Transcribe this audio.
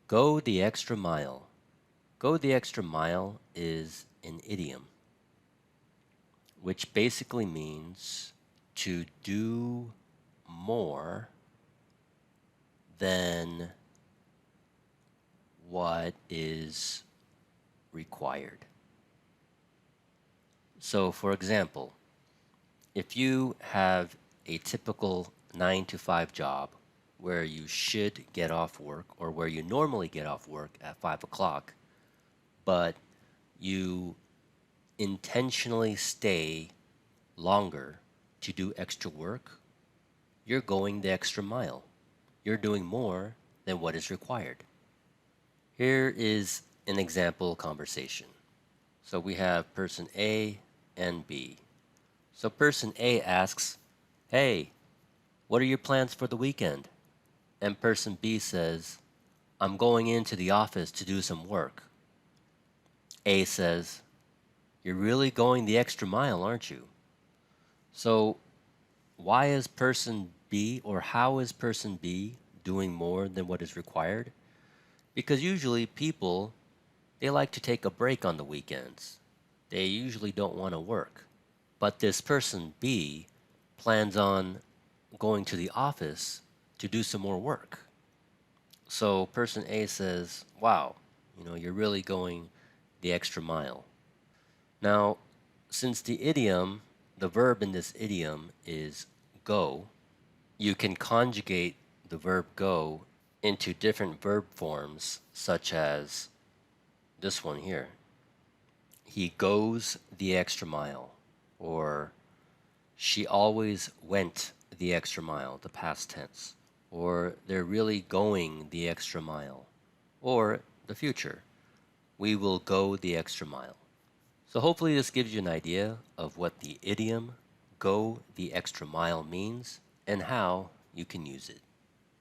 Go the extra mile. Go the extra mile is an idiom, which basically means to do more than what is required. So, for example, if you have a typical 9 to 5 job where you should get off work or where you normally get off work at 5 o'clock, but you intentionally stay longer to do extra work, you're going the extra mile. You're doing more than what is required. Here is an example conversation. So we have person A and B. So person A asks, "Hey, what are your plans for the weekend?" And person B says, "I'm going into the office to do some work." A says, "You're really going the extra mile, aren't you?" So why is person B or how is person B doing more than what is required? Because usually people, they like to take a break on the weekends. They usually don't want to work. But this person B plans on going to the office to do some more work. So person A says, "Wow, you're really going the extra mile." Now, since the verb in this idiom is go, you can conjugate the verb go into different verb forms, such as this one here. He goes the extra mile, or she always went the extra mile, the past tense, or they're really going the extra mile, or the future, we will go the extra mile. So hopefully this gives you an idea of what the idiom go the extra mile means and how you can use it.